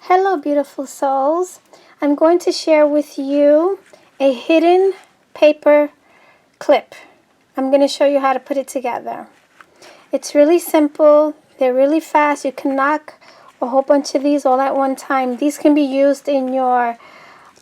Hello beautiful souls. I'm going to share with you a hidden paper clip. I'm going to show you how to put it together. It's really simple. They're really fast. You can knock a whole bunch of these all at one time. These can be used in your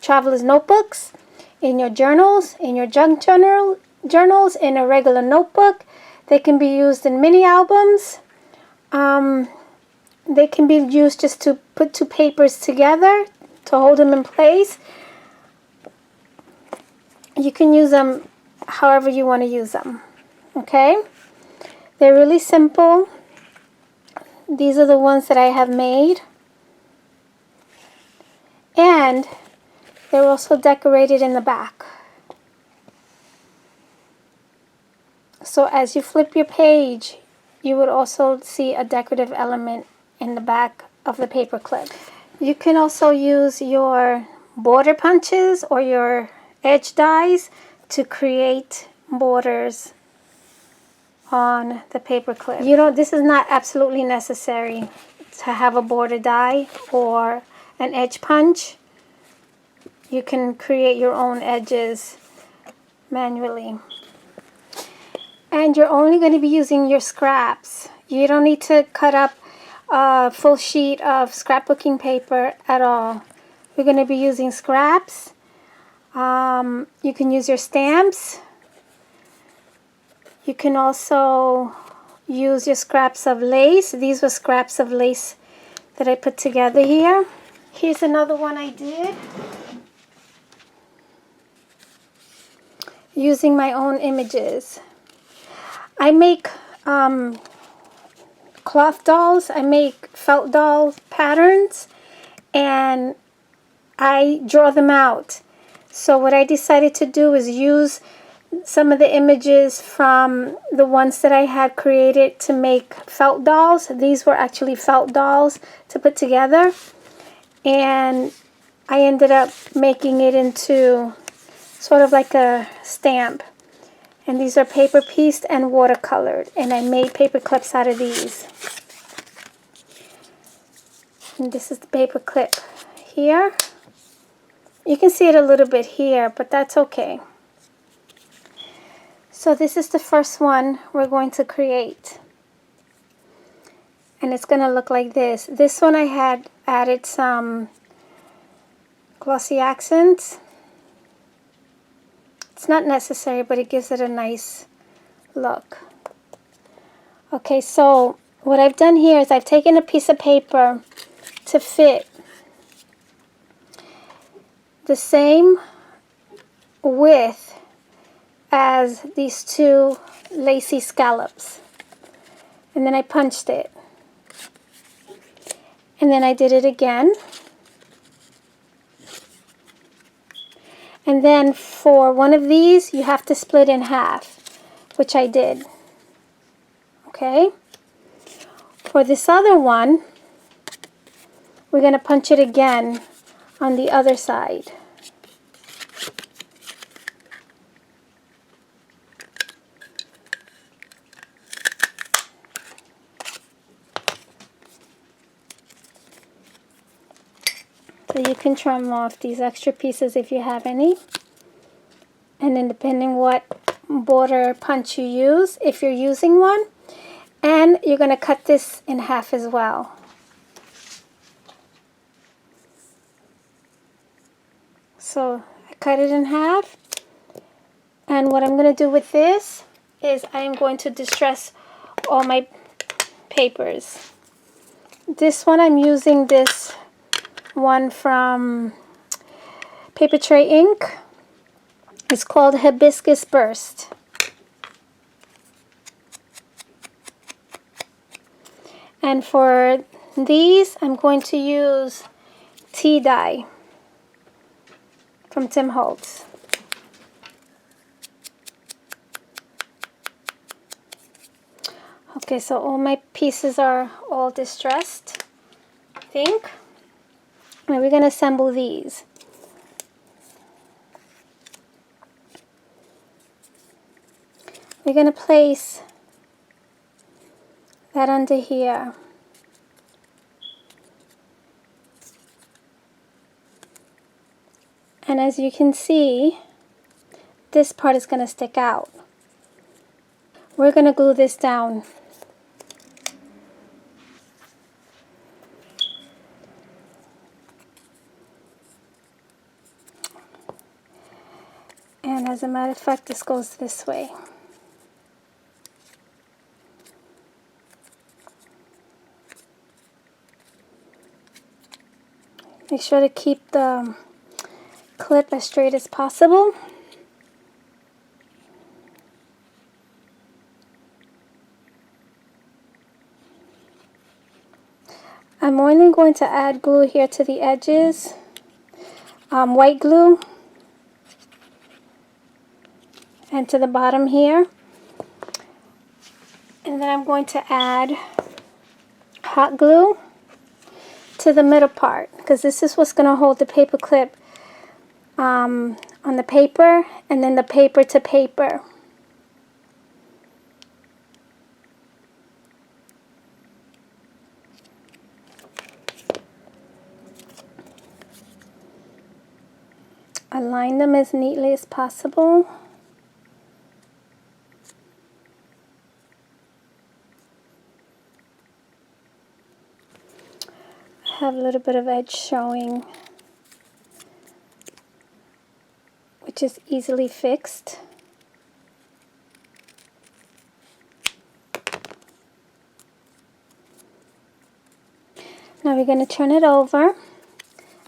traveler's notebooks, in your journals, in your junk journals, in a regular notebook. They can be used in mini albums. They can be used just to put two papers together to hold them in place. You can use them however you want to use them. Okay? They're really simple. These are the ones that I have made. And they're also decorated in the back. So as you flip your page, you would also see a decorative element in the back of the paper clip. You can also use your border punches or your edge dies to create borders on the paper clip. This is not absolutely necessary to have a border die or an edge punch. You can create your own edges manually. And you're only going to be using your scraps. You don't need to cut up a full sheet of scrapbooking paper at all. We're going to be using scraps. You can use your stamps. You can also use your scraps of lace. These were scraps of lace that I put together here. Here's another one I did using my own images. I make cloth dolls. I make felt doll patterns and I draw them out. So what I decided to do is use some of the images from the ones that I had created to make felt dolls. These were actually felt dolls to put together, and I ended up making it into sort of like a stamp. And these are paper pieced and watercolored, and I made paper clips out of these. And this is the paper clip here. You can see it a little bit here, but that's okay. So this is the first one we're going to create. And it's going to look like this. This one I had added some glossy accents. It's not necessary, but it gives it a nice look. Okay, so what I've done here is I've taken a piece of paper to fit the same width as these two lacy scallops. And then I punched it. And then I did it again. And then for one of these, you have to split in half, which I did. Okay? For this other one, we're going to punch it again on the other side. So you can trim off these extra pieces if you have any. And then depending what border punch you use, if you're using one. And you're going to cut this in half as well. So I cut it in half. And what I'm going to do with this is I am going to distress all my papers. This one I'm using this one from Paper Tray Ink. It's called Hibiscus Burst. And for these, I'm going to use tea dye from Tim Holtz. Okay, so all my pieces are all distressed, I think. And we're going to assemble these. We're going to place that under here. And as you can see, this part is going to stick out. We're going to glue this down. And as a matter of fact, this goes this way. Make sure to keep the clip as straight as possible. I'm only going to add glue here to the edges, white glue, and to the bottom here. And then I'm going to add hot glue to the middle part, because this is what's going to hold the paper clip on the paper, and then the paper to paper. Align them as neatly as possible. I have a little bit of edge showing, which is easily fixed. Now we're going to turn it over.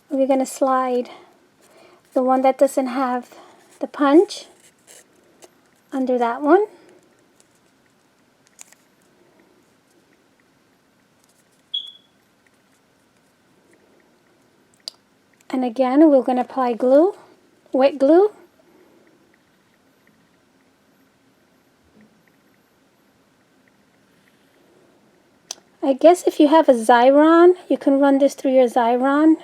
We're going to slide the one that doesn't have the punch under that one. And again, we're going to apply glue, wet glue. I guess if you have a Xyron, you can run this through your Xyron.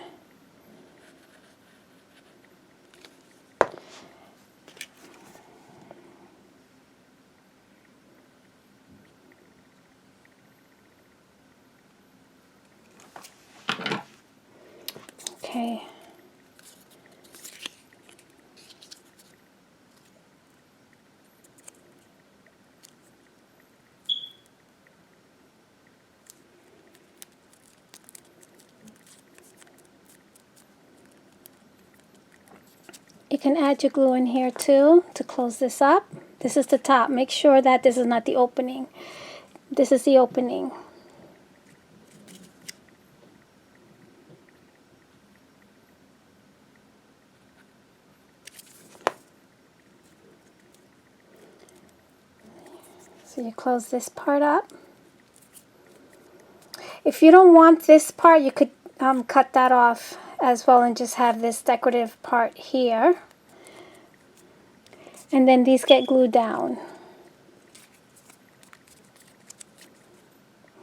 Okay. You can add your glue in here too to close this up. This is the top. Make sure that this is not the opening. This is the opening. So you close this part up. If you don't want this part, you could cut that off as well and just have this decorative part here. And then these get glued down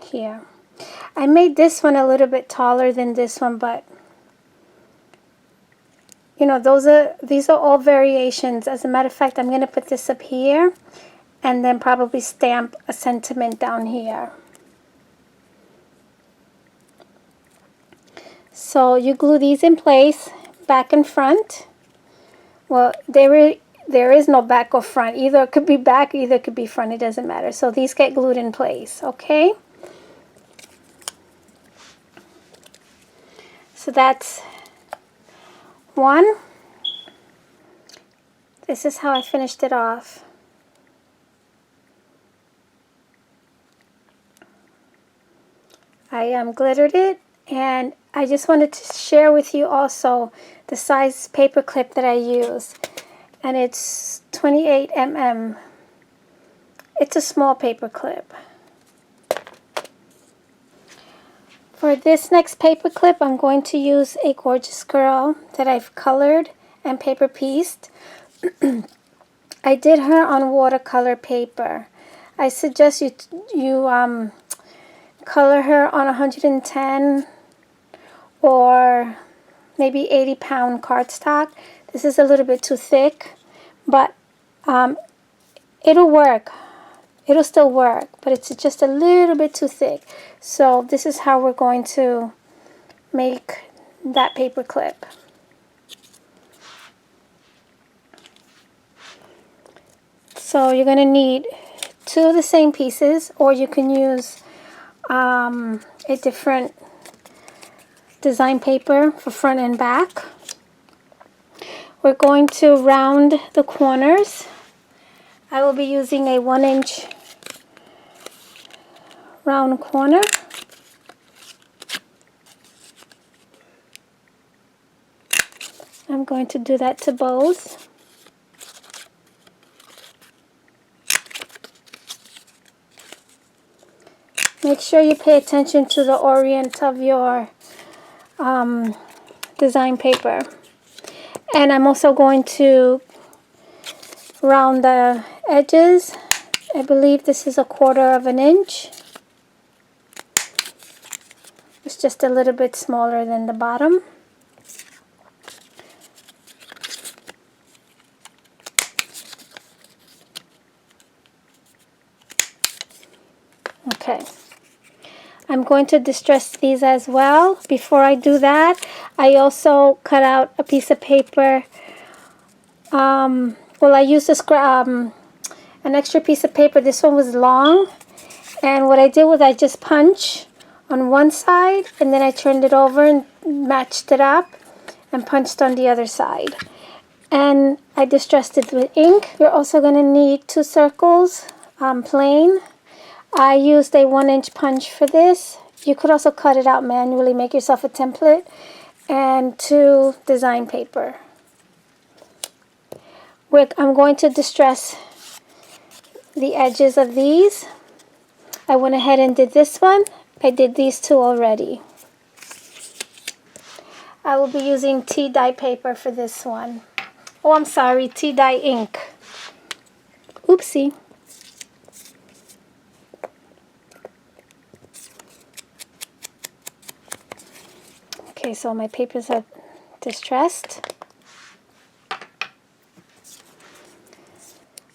here. I made this one a little bit taller than this one, but you know, these are all variations. As a matter of fact, I'm going to put this up here and then probably stamp a sentiment down here. So you glue these in place, back and front. Well, there is no back or front. Either it could be back, either it could be front. It doesn't matter. So these get glued in place, okay? So that's one. This is how I finished it off. I glittered it, and I just wanted to share with you also the size paper clip that I use, and it's 28 mm. It's a small paper clip. For this next paper clip, I'm going to use a gorgeous girl that I've colored and paper pieced. I did her on watercolor paper. I suggest you color her on 110 or maybe 80-pound cardstock. This is a little bit too thick, but it'll work. It'll still work, but it's just a little bit too thick. So this is how we're going to make that paper clip. So you're going to need two of the same pieces, or you can use a different design paper for front and back. We're going to round the corners. I will be using a 1-inch round corner. I'm going to do that to both. Make sure you pay attention to the orient of your design paper. And I'm also going to round the edges. I believe this is 1/4 inch. It's just a little bit smaller than the bottom. Okay. I'm going to distress these as well. Before I do that, I also cut out a piece of paper. Well, I used an extra piece of paper. This one was long. And what I did was I just punched on one side, and then I turned it over and matched it up and punched on the other side. And I distressed it with ink. You're also going to need 2 circles, plain. I used a 1-inch punch for this. You could also cut it out manually, make yourself a template, and 2 design paper. I'm going to distress the edges of these. I went ahead and did this one. I did these 2 already. I will be using tea dye paper for this one. Oh, I'm sorry, tea dye ink. Oopsie. Okay, so my papers are distressed.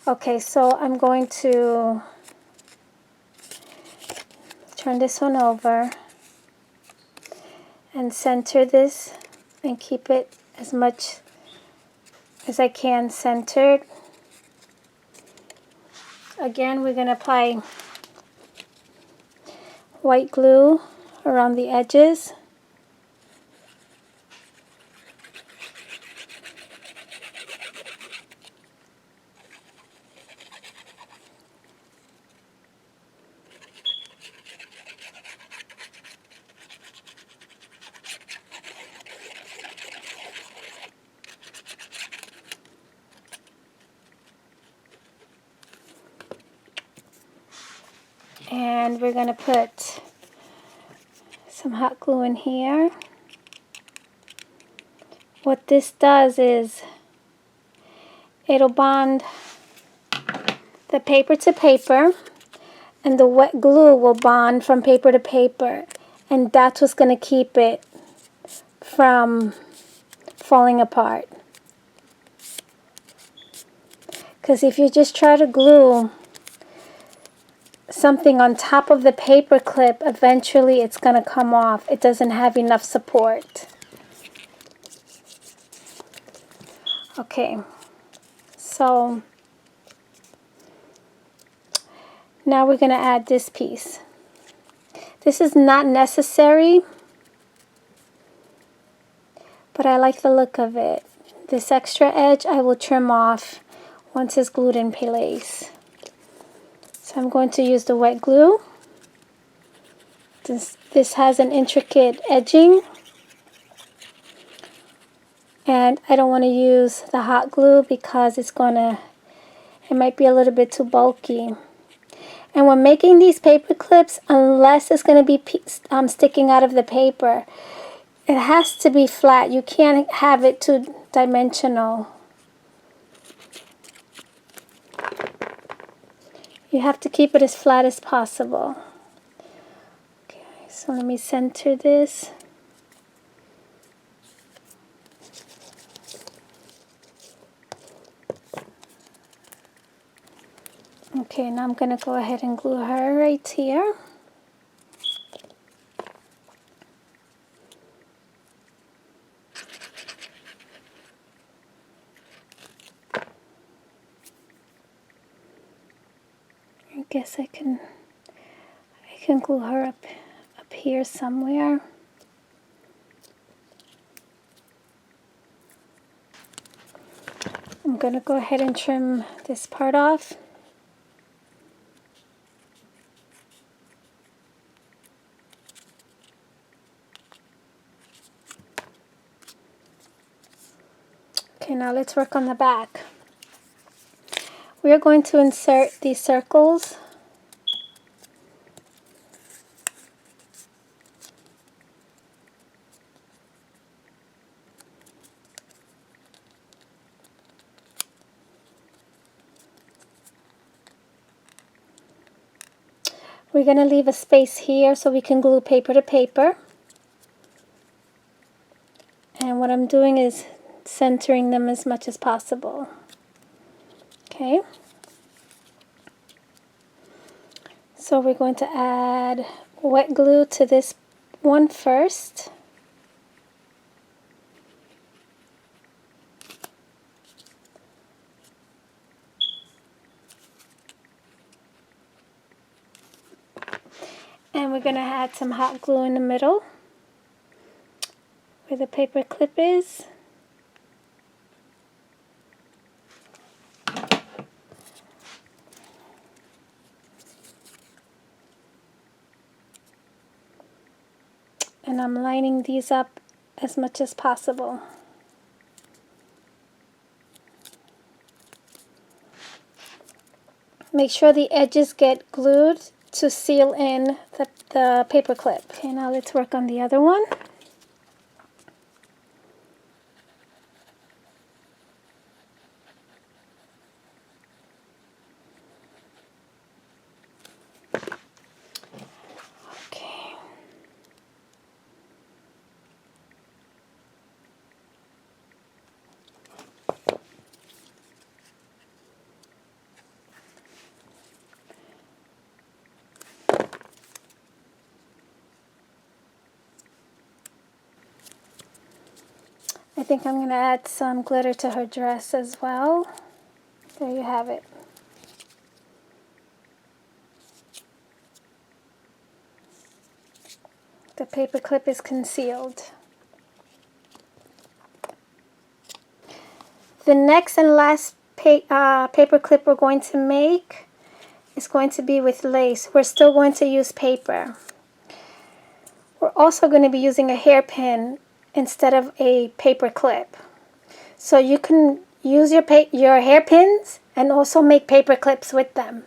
Okay, so I'm going to turn this one over and center this and keep it as much as I can centered. Again, we're going to apply white glue around the edges. And we're going to put some hot glue in here. What this does is it'll bond the paper to paper, and the wet glue will bond from paper to paper, and that's what's going to keep it from falling apart. Because if you just try to glue something on top of the paper clip, eventually it's going to come off. It doesn't have enough support. Okay, so now we're going to add this piece. This is not necessary, but I like the look of it. This extra edge I will trim off once it's glued in place. So I'm going to use the wet glue. This has an intricate edging, and I don't want to use the hot glue because it might be a little bit too bulky. And when making these paper clips, unless it's going to be sticking out of the paper, it has to be flat. You can't have it two-dimensional. You have to keep it as flat as possible. Okay, so let me center this. Okay, now I'm going to go ahead and glue her right here. guess I can glue her up here somewhere. I'm going to go ahead and trim this part off. Okay, now let's work on the back. We are going to insert these circles. We're going to leave a space here so we can glue paper to paper. And what I'm doing is centering them as much as possible. Okay. So we're going to add wet glue to this one first. And we're going to add some hot glue in the middle where the paper clip is. And I'm lining these up as much as possible. Make sure the edges get glued to seal in the paper clip. Okay, now let's work on the other one. Okay. I think I'm going to add some glitter to her dress as well. There you have it. The paper clip is concealed. The next and last paper clip we're going to make is going to be with lace. We're still going to use paper. We're also going to be using a hairpin instead of a paper clip. So you can use your hairpins and also make paper clips with them.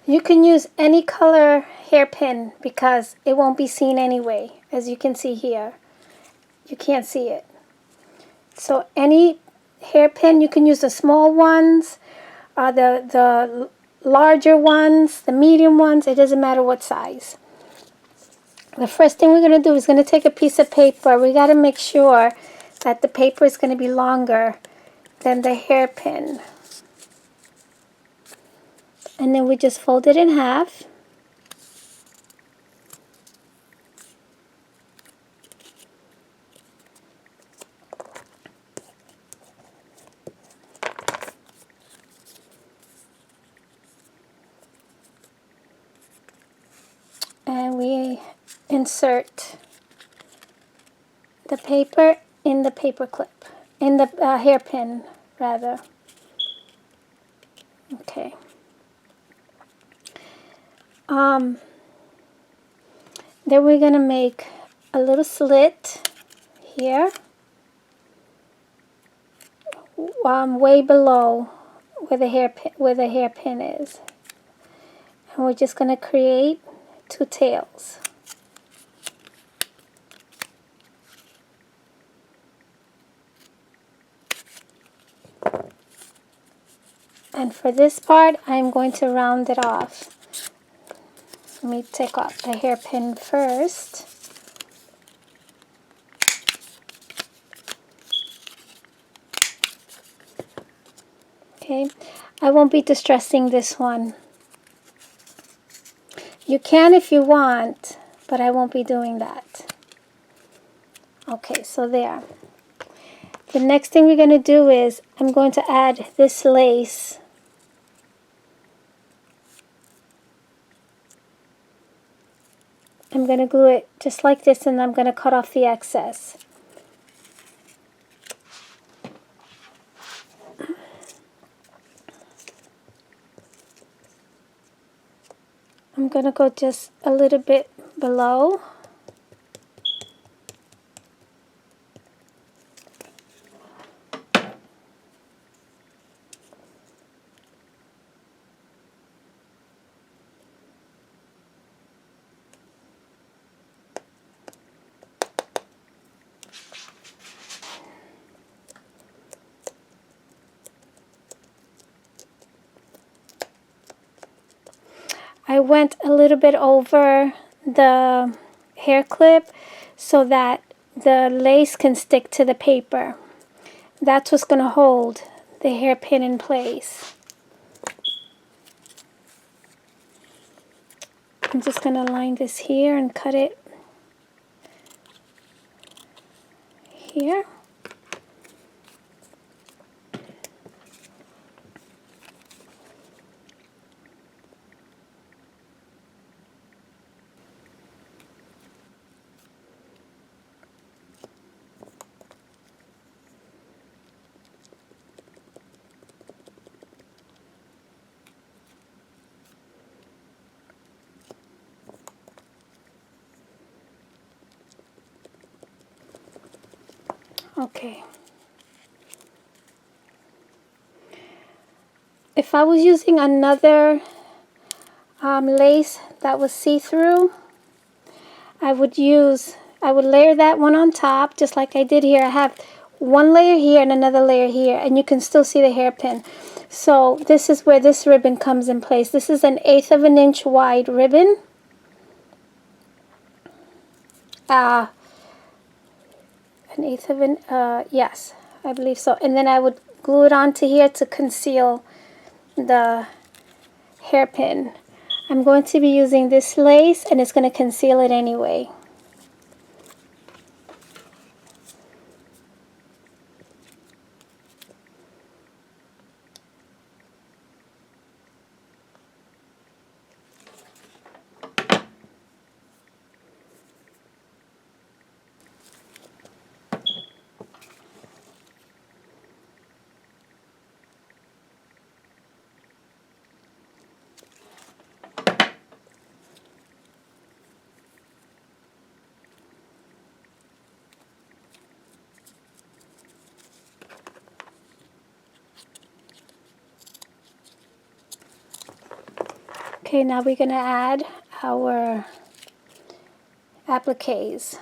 You can use any color hairpin because it won't be seen anyway. As you can see here, you can't see it. So any hairpin, you can use the small ones, the larger ones, the medium ones. It doesn't matter what size. The first thing we're going to do is going to take a piece of paper. We got to make sure that the paper is going to be longer than the hairpin. And then we just fold it in half. And we insert the paper in the paper clip, in the hairpin rather. Okay. Then we're going to make a little slit here, way below where the hairpin is. And we're just going to create two tails. And for this part, I'm going to round it off. Let me take off the hairpin first. Okay, I won't be distressing this one. You can if you want, but I won't be doing that. Okay, so there. The next thing we're going to do is I'm going to add this lace I'm going to glue it just like this, and I'm going to cut off the excess. I'm going to go just a little bit below. I went a little bit over the hair clip so that the lace can stick to the paper. That's what's going to hold the hairpin in place. I'm just going to line this here and cut it here. Okay. If I was using another lace that was see-through, I would layer that one on top just like I did here. I have one layer here and another layer here, and you can still see the hairpin. So this is where this ribbon comes in place. This is 1/8 of an inch wide ribbon. Yes, I believe so. And then I would glue it onto here to conceal the hairpin. I'm going to be using this lace, and it's going to conceal it anyway. Okay, now we're going to add our appliques.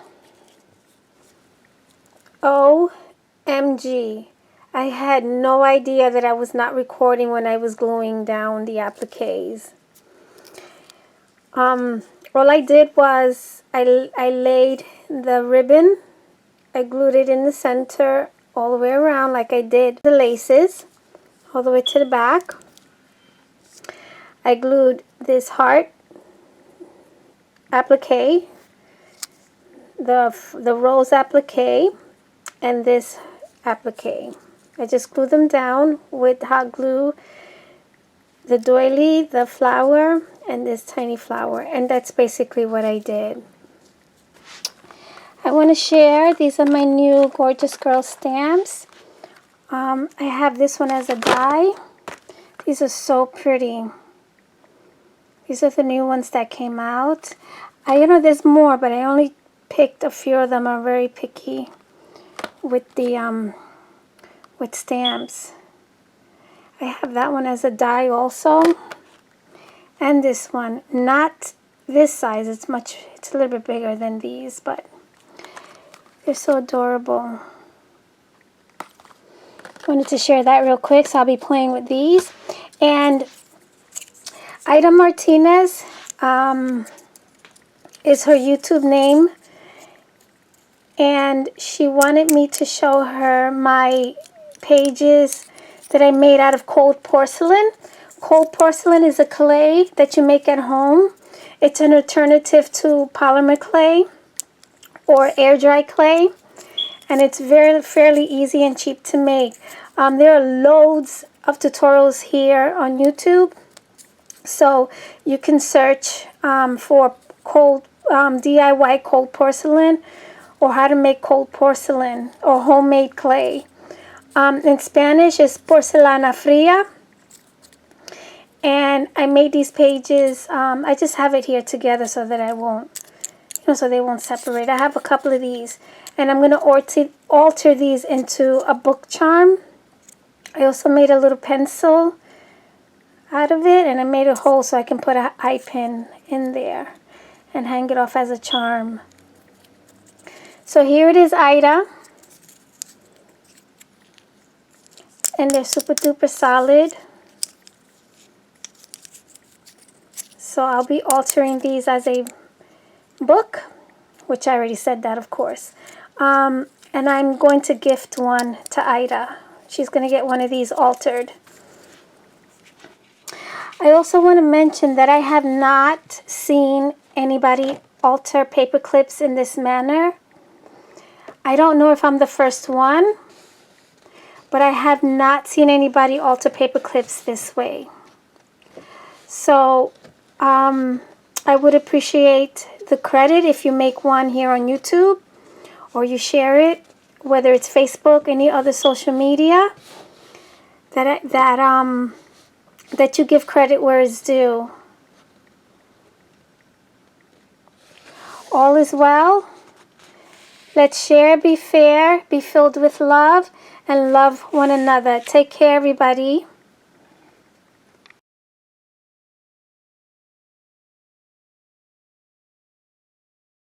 OMG. I had no idea that I was not recording when I was gluing down the appliques. All I did was I laid the ribbon, I glued it in the center all the way around like I did the laces, all the way to the back. I glued this heart applique, the rose applique, and this applique. I just glued them down with hot glue, the doily, the flower, and this tiny flower, and that's basically what I did. I want to share, these are my new Gorgeous Girl stamps. I have this one as a die. These are so pretty. These are the new ones that came out. You know, there's more, but I only picked a few of them. I'm very picky with the with stamps. I have that one as a die also, and this one, not this size. It's a little bit bigger than these, but they're so adorable. Wanted to share that real quick, so I'll be playing with these. And Ida Martinez is her YouTube name, and she wanted me to show her my pages that I made out of cold porcelain. Cold porcelain is a clay that you make at home. It's an alternative to polymer clay or air dry clay, and it's fairly easy and cheap to make. There are loads of tutorials here on YouTube, so you can search for cold DIY cold porcelain, or how to make cold porcelain or homemade clay. In Spanish is porcelana fría. And I made these pages, I just have it here together so that I won't, so they won't separate. I have a couple of these, and I'm going to alter these into a book charm. I also made a little pencil out of it, and I made a hole so I can put an eye pin in there and hang it off as a charm. So here it is, Ida. And they're super duper solid. So I'll be altering these as a book, which I already said that, of course. And I'm going to gift one to Ida. She's going to get one of these altered. I also want to mention that I have not seen anybody alter paper clips in this manner. I don't know if I'm the first one, but I have not seen anybody alter paper clips this way. So I would appreciate the credit if you make one here on YouTube, or you share it, whether it's Facebook, any other social media, that you give credit where it's due. All is well. Let's share, be fair, be filled with love, and love one another. Take care, everybody.